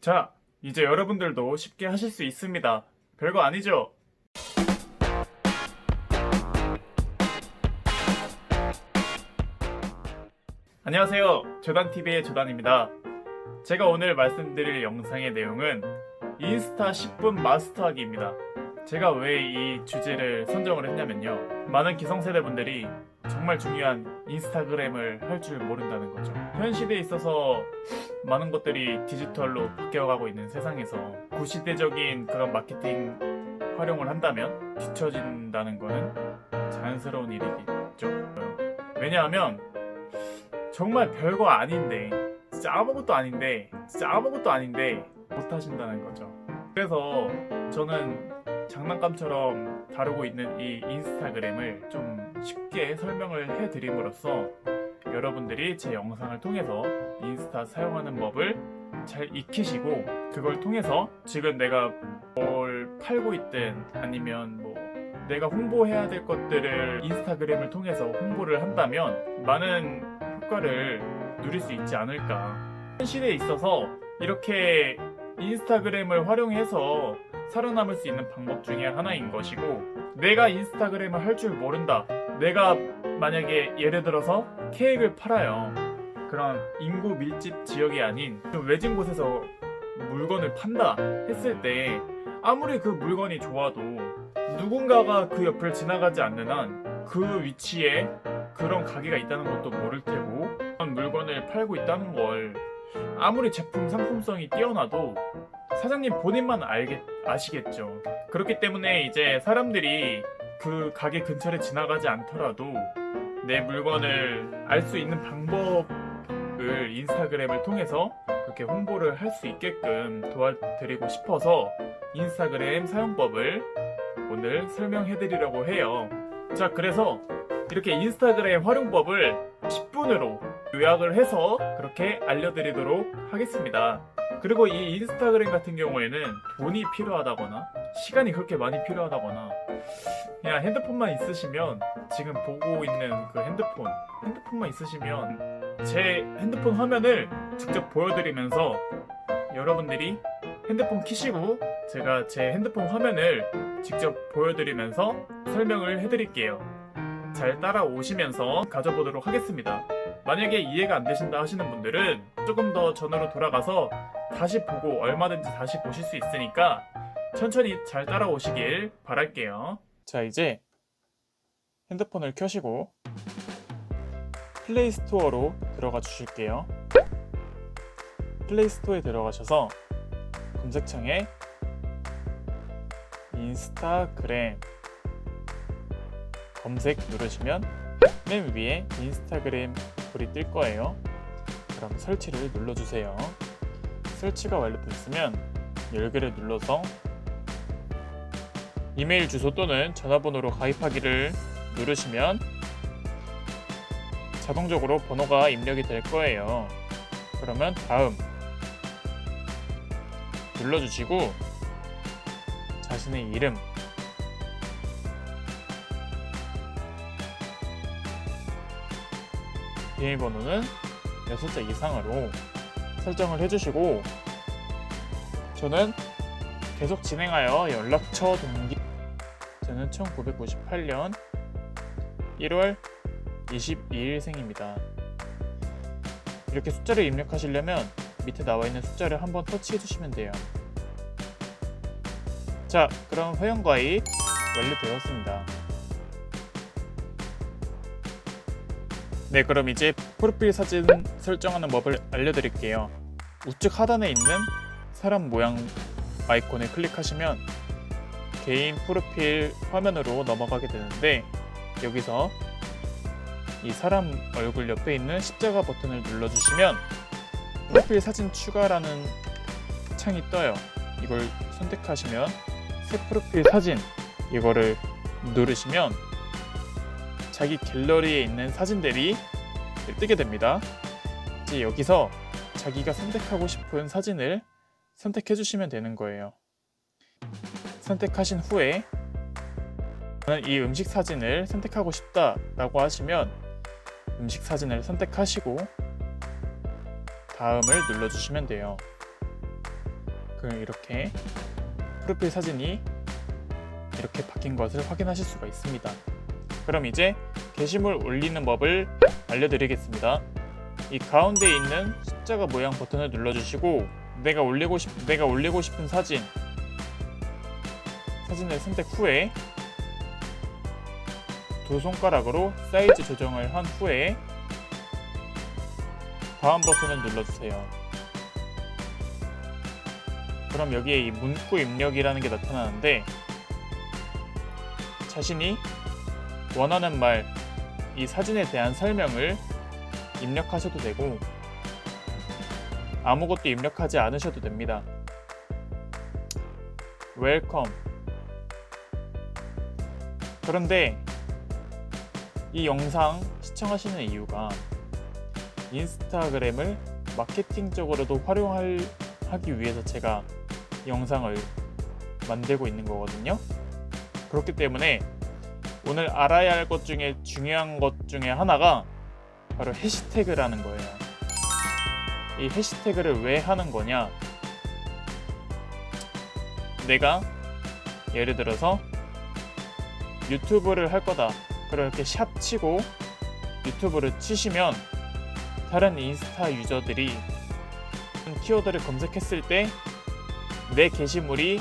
자, 이제 여러분들도 쉽게 하실 수 있습니다. 별거 아니죠? 안녕하세요. 조단TV의 조단입니다. 제가 오늘 말씀드릴 영상의 내용은 인스타 10분 마스터하기입니다. 제가 왜 이 주제를 선정을 했냐면요. 많은 기성세대분들이 정말 중요한 인스타그램을 할 줄 모른다는 거죠. 현 시대에 있어서 많은 것들이 디지털로 바뀌어가고 있는 세상에서 구시대적인 그런 마케팅 활용을 한다면 뒤처진다는 거는 자연스러운 일이겠죠. 왜냐하면 정말 별거 아닌데 진짜 아무것도 아닌데 못하신다는 거죠. 그래서 저는 장난감처럼 다루고 있는 이 인스타그램을 좀 쉽게 설명을 해드림으로써 여러분들이 제 영상을 통해서 인스타 사용하는 법을 잘 익히시고, 그걸 통해서 지금 내가 뭘 팔고 있든 아니면 뭐 내가 홍보해야 될 것들을 인스타그램을 통해서 홍보를 한다면 많은 효과를 누릴 수 있지 않을까. 현 시대에 있어서 이렇게 인스타그램을 활용해서 살아남을 수 있는 방법 중에 하나인 것이고, 내가 인스타그램을 할 줄 모른다. 내가 만약에 예를 들어서 케이크를 팔아요. 그런 인구 밀집 지역이 아닌 좀 외진 곳에서 물건을 판다 했을 때 아무리 그 물건이 좋아도 누군가가 그 옆을 지나가지 않는 한 그 위치에 그런 가게가 있다는 것도 모를 테고, 그런 물건을 팔고 있다는 걸 아무리 제품 상품성이 뛰어나도 사장님 본인만 아시겠죠. 그렇기 때문에 이제 사람들이 그 가게 근처를 지나가지 않더라도 내 물건을 알 수 있는 방법을 인스타그램을 통해서 그렇게 홍보를 할 수 있게끔 도와드리고 싶어서 인스타그램 사용법을 오늘 설명해드리려고 해요. 자, 그래서 이렇게 인스타그램 활용법을 10분으로 요약을 해서 그렇게 알려드리도록 하겠습니다. 그리고 이 인스타그램 같은 경우에는 돈이 필요하다거나 시간이 그렇게 많이 필요하다거나 그냥 핸드폰만 있으시면, 지금 보고 있는 그 핸드폰만 있으시면 제 핸드폰 화면을 직접 보여드리면서 여러분들이 핸드폰 켜시고 제가 제 핸드폰 화면을 직접 보여드리면서 설명을 해드릴게요. 잘 따라오시면서 가져보도록 하겠습니다. 만약에 이해가 안 되신다 하시는 분들은 조금 더 전으로 돌아가서 다시 보고 얼마든지 다시 보실 수 있으니까 천천히 잘 따라오시길 바랄게요. 자, 이제 핸드폰을 켜시고 플레이스토어로 들어가 주실게요. 플레이스토어에 들어가셔서 검색창에 인스타그램 검색 누르시면 맨 위에 인스타그램 불이 뜰 거예요. 그럼 설치를 눌러주세요. 설치가 완료됐으면 열기를 눌러서 이메일 주소 또는 전화번호로 가입하기를 누르시면 자동적으로 번호가 입력이 될 거예요. 그러면 다음 눌러주시고 자신의 이름, 비밀번호는 6자 이상으로 설정을 해주시고, 저는 계속 진행하여 연락처 동기, 저는 1998년 1월 22일생입니다. 이렇게 숫자를 입력하시려면 밑에 나와 있는 숫자를 한번 터치해 주시면 돼요. 자, 그럼 회원가입 완료되었습니다. 네, 그럼 이제 프로필 사진 설정하는 법을 알려드릴게요. 우측 하단에 있는 사람 모양 아이콘을 클릭하시면 개인 프로필 화면으로 넘어가게 되는데, 여기서 이 사람 얼굴 옆에 있는 십자가 버튼을 눌러주시면 프로필 사진 추가라는 창이 떠요. 이걸 선택하시면 새 프로필 사진, 이거를 누르시면 자기 갤러리에 있는 사진들이 뜨게 됩니다. 이제 여기서 자기가 선택하고 싶은 사진을 선택해 주시면 되는 거예요. 선택하신 후에 저는 이 음식 사진을 선택하고 싶다 라고 하시면 음식 사진을 선택하시고 다음을 눌러주시면 돼요. 그럼 이렇게 프로필 사진이 이렇게 바뀐 것을 확인하실 수가 있습니다. 그럼 이제 게시물 올리는 법을 알려드리겠습니다. 이 가운데 있는 십자가 모양 버튼을 눌러주시고 내가 올리고 싶은 사진을 선택 후에 두 손가락으로 사이즈 조정을 한 후에 다음 버튼을 눌러주세요. 그럼 여기에 이 문구 입력이라는 게 나타나는데 자신이 원하는 말, 이 사진에 대한 설명을 입력하셔도 되고 아무것도 입력하지 않으셔도 됩니다. 웰컴. 그런데 이 영상 시청하시는 이유가 인스타그램을 마케팅적으로도 활용하기 위해서 제가 영상을 만들고 있는 거거든요. 그렇기 때문에 오늘 알아야 할 것 중에 중요한 것 중에 하나가 바로 해시태그라는 거예요. 이 해시태그를 왜 하는 거냐? 내가 예를 들어서 유튜브를 할 거다. 그렇게 샵 치고 유튜브를 치시면 다른 인스타 유저들이 키워드를 검색했을 때 내 게시물이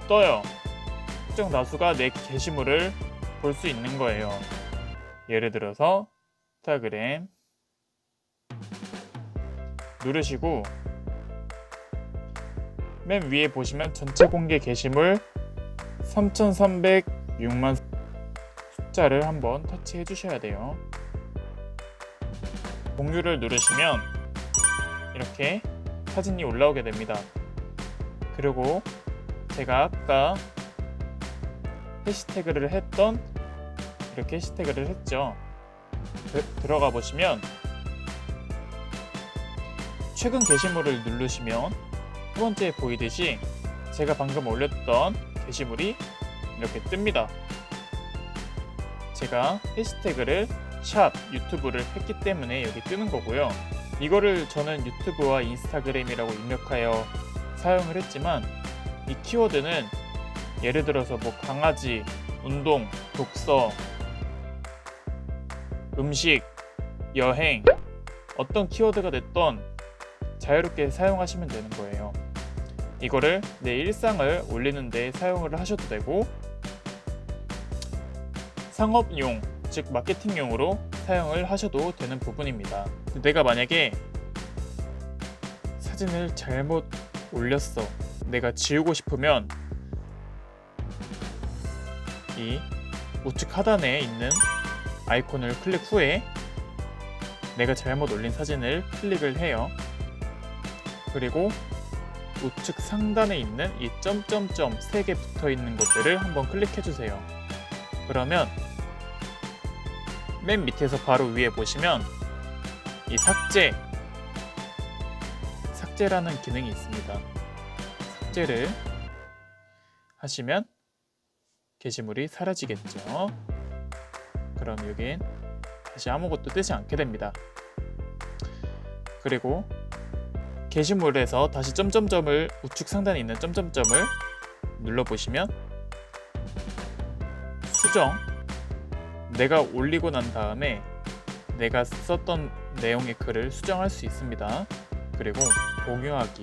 떠요. 특정 다수가 내 게시물을 볼 수 있는 거예요. 예를 들어서 인스타그램 누르시고 맨 위에 보시면 전체 공개 게시물 3,306만 숫자를 한번 터치해 주셔야 돼요. 공유를 누르시면 이렇게 사진이 올라오게 됩니다. 그리고 제가 아까 해시태그를 했던 이렇게 해시태그를 했죠. 들어가 보시면 최근 게시물을 누르시면 첫 번째 보이듯이 제가 방금 올렸던 게시물이 이렇게 뜹니다. 제가 해시태그를 샵 유튜브를 했기 때문에 여기 뜨는 거고요. 이거를 저는 유튜브와 인스타그램이라고 입력하여 사용을 했지만 이 키워드는 예를 들어서 뭐 강아지, 운동, 독서, 음식, 여행 어떤 키워드가 됐던 자유롭게 사용하시면 되는 거예요. 이거를 내 일상을 올리는 데 사용을 하셔도 되고 상업용, 즉 마케팅용으로 사용을 하셔도 되는 부분입니다. 내가 만약에 사진을 잘못 올렸어. 내가 지우고 싶으면 이 우측 하단에 있는 아이콘을 클릭 후에 내가 잘못 올린 사진을 클릭을 해요. 그리고 우측 상단에 있는 이 점점점 3개 붙어 있는 것들을 한번 클릭해 주세요. 그러면 맨 밑에서 바로 위에 보시면 이 삭제라는 기능이 있습니다. 삭제를 하시면 게시물이 사라지겠죠. 그럼 여긴 다시 아무것도 뜨지 않게 됩니다. 그리고 게시물에서 다시 점점점을 우측 상단에 있는 점점점을 눌러보시면 수정, 내가 올리고 난 다음에 내가 썼던 내용의 글을 수정할 수 있습니다. 그리고 공유하기,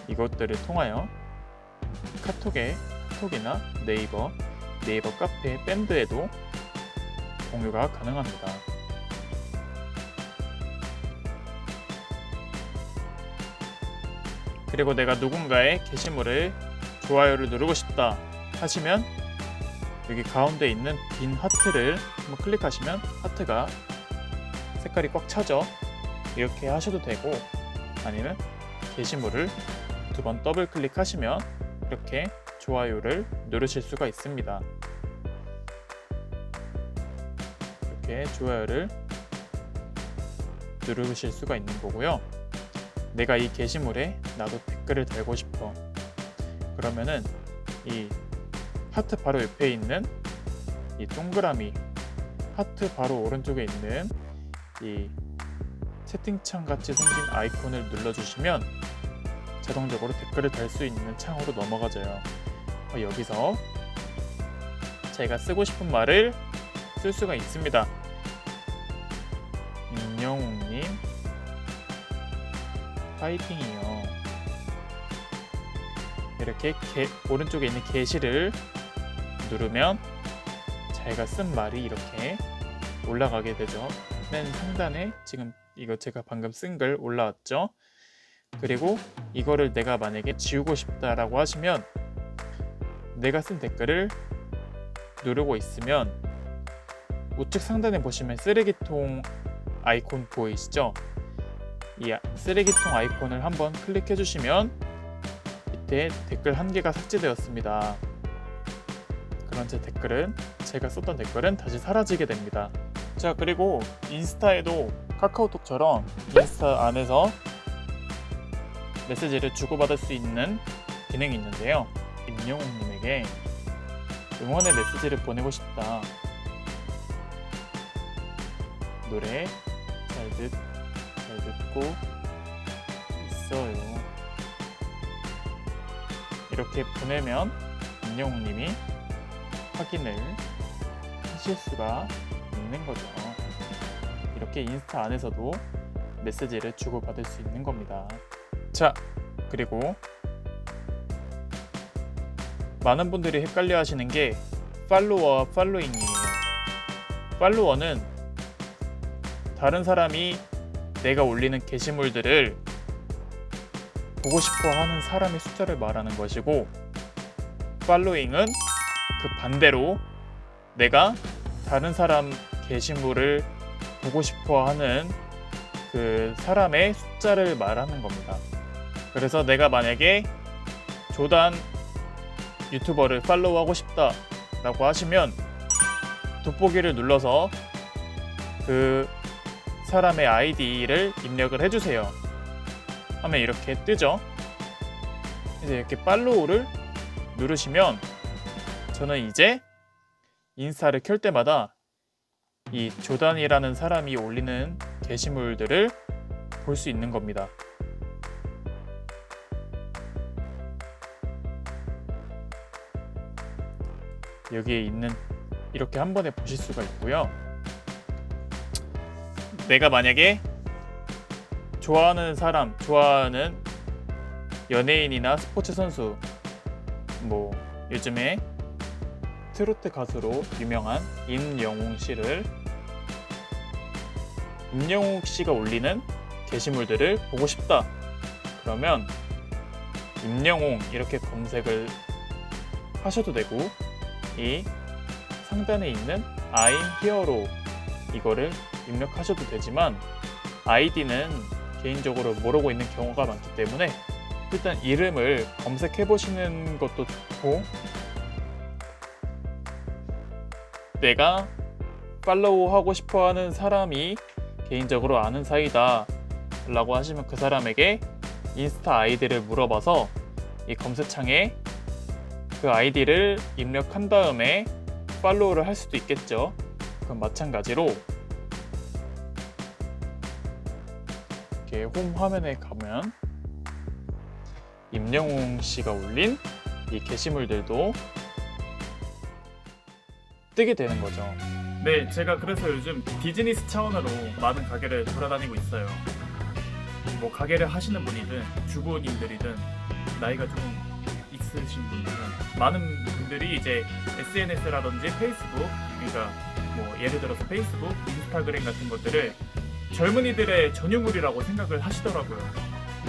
이것들을 통하여 카톡이나 네이버 카페, 밴드에도 공유가 가능합니다. 그리고 내가 누군가의 게시물을 좋아요를 누르고 싶다 하시면 여기 가운데 있는 빈 하트를 한번 클릭하시면 하트가 색깔이 꽉 차죠. 이렇게 하셔도 되고 아니면 게시물을 2번 더블 클릭하시면 이렇게 좋아요를 누르실 수가 있습니다. 이렇게 좋아요를 누르실 수가 있는 거고요. 내가 이 게시물에 나도 댓글을 달고 싶어. 그러면은 이 하트 바로 옆에 있는 이 동그라미, 하트 바로 오른쪽에 있는 이 채팅창 같이 생긴 아이콘을 눌러주시면 자동적으로 댓글을 달 수 있는 창으로 넘어가져요. 여기서 제가 쓰고 싶은 말을 쓸 수가 있습니다. 임영웅님 파이팅이요. 이렇게 오른쪽에 있는 게시를 누르면 제가 쓴 말이 이렇게 올라가게 되죠. 맨 상단에 지금 이거 제가 방금 쓴 글 올라왔죠. 그리고 이거를 내가 만약에 지우고 싶다라고 하시면 내가 쓴 댓글을 누르고 있으면 우측 상단에 보시면 쓰레기통 아이콘 보이시죠? 이 쓰레기통 아이콘을 한번 클릭해 주시면 밑에 댓글 한 개가 삭제되었습니다. 그런 제가 썼던 댓글은 다시 사라지게 됩니다. 자, 그리고 인스타에도 카카오톡처럼 인스타 안에서 메시지를 주고받을 수 있는 기능이 있는데요. 임영웅님에게 응원의 메시지를 보내고 싶다. 노래 잘 듣고 있어요. 이렇게 보내면 임영웅님이 확인을 하실 수가 있는 거죠. 이렇게 인스타 안에서도 메시지를 주고받을 수 있는 겁니다. 자, 그리고 많은 분들이 헷갈려 하시는 게 팔로워와 팔로잉이에요. 팔로워는 다른 사람이 내가 올리는 게시물들을 보고 싶어 하는 사람의 숫자를 말하는 것이고, 팔로잉은 그 반대로 내가 다른 사람 게시물을 보고 싶어 하는 그 사람의 숫자를 말하는 겁니다. 그래서 내가 만약에 조단 유튜버를 팔로우하고 싶다 라고 하시면 돋보기를 눌러서 그 사람의 아이디를 입력을 해주세요. 하면 이렇게 뜨죠. 이제 이렇게 팔로우를 누르시면 저는 이제 인스타를 켤 때마다 이 조단이라는 사람이 올리는 게시물들을 볼 수 있는 겁니다. 여기에 있는 이렇게 한 번에 보실 수가 있고요. 내가 만약에 좋아하는 사람, 좋아하는 연예인이나 스포츠 선수, 뭐 요즘에 트로트 가수로 유명한 임영웅 씨가 올리는 게시물들을 보고 싶다. 그러면 임영웅 이렇게 검색을 하셔도 되고, 이 상단에 있는 I'm Here로 이거를 입력하셔도 되지만 아이디는 개인적으로 모르고 있는 경우가 많기 때문에 일단 이름을 검색해 보시는 것도 좋고, 내가 팔로우 하고 싶어 하는 사람이 개인적으로 아는 사이다 라고 하시면 그 사람에게 인스타 아이디를 물어봐서 이 검색창에 그 아이디를 입력한 다음에 팔로우를 할 수도 있겠죠. 그럼 마찬가지로 이렇게 홈 화면에 가면 임영웅 씨가 올린 이 게시물들도 뜨게 되는 거죠. 네, 제가 그래서 요즘 비즈니스 차원으로 많은 가게를 돌아다니고 있어요. 뭐 가게를 하시는 분이든 주부님들이든 나이가 좀 있으신 분들은 많은 분들이 이제 SNS라든지 페이스북, 그러니까 뭐 예를 들어서 페이스북, 인스타그램 같은 것들을 젊은이들의 전유물이라고 생각을 하시더라고요.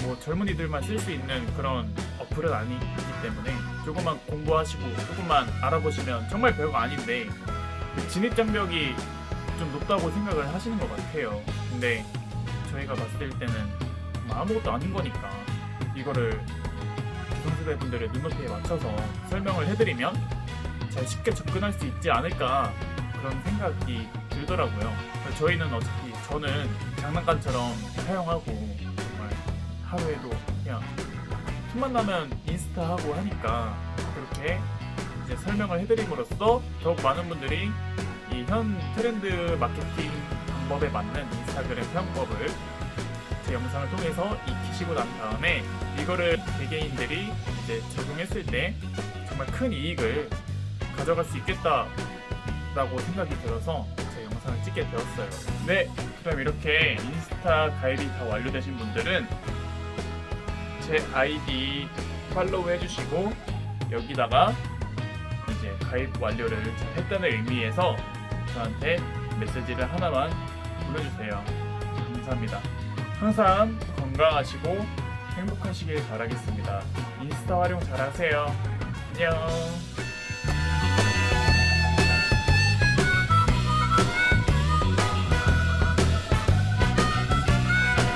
뭐 젊은이들만 쓸 수 있는 그런 어플은 아니기 때문에 조금만 공부하시고 조금만 알아보시면 정말 별거 아닌데 진입 장벽이 좀 높다고 생각을 하시는 것 같아요. 근데 저희가 봤을 때는 아무것도 아닌 거니까 이거를 기성세대분들의 눈높이에 맞춰서 설명을 해드리면 잘 쉽게 접근할 수 있지 않을까 그런 생각이 들더라고요. 저희는 어차피 저는 장난감처럼 사용하고 정말 하루에도 그냥 틈만 나면 인스타 하고 하니까 그렇게 이제 설명을 해드림으로써 더욱 많은 분들이 이 현 트렌드 마케팅 방법에 맞는 인스타그램 사용법을 제 제 영상을 통해서 익히시고 난 다음에 이거를 개개인들이 이제 적용했을 때 정말 큰 이익을 가져갈 수 있겠다라고 생각이 들어서 제 영상을 찍게 되었어요. 네, 그럼 이렇게 인스타 가입이 다 완료되신 분들은 제 아이디 팔로우 해주시고 여기다가 이제 가입 완료를 했다는 의미에서 저한테 메시지를 하나만 보내주세요. 감사합니다. 항상 건강하시고 행복하시길 바라겠습니다. 인스타 활용 잘하세요. 안녕.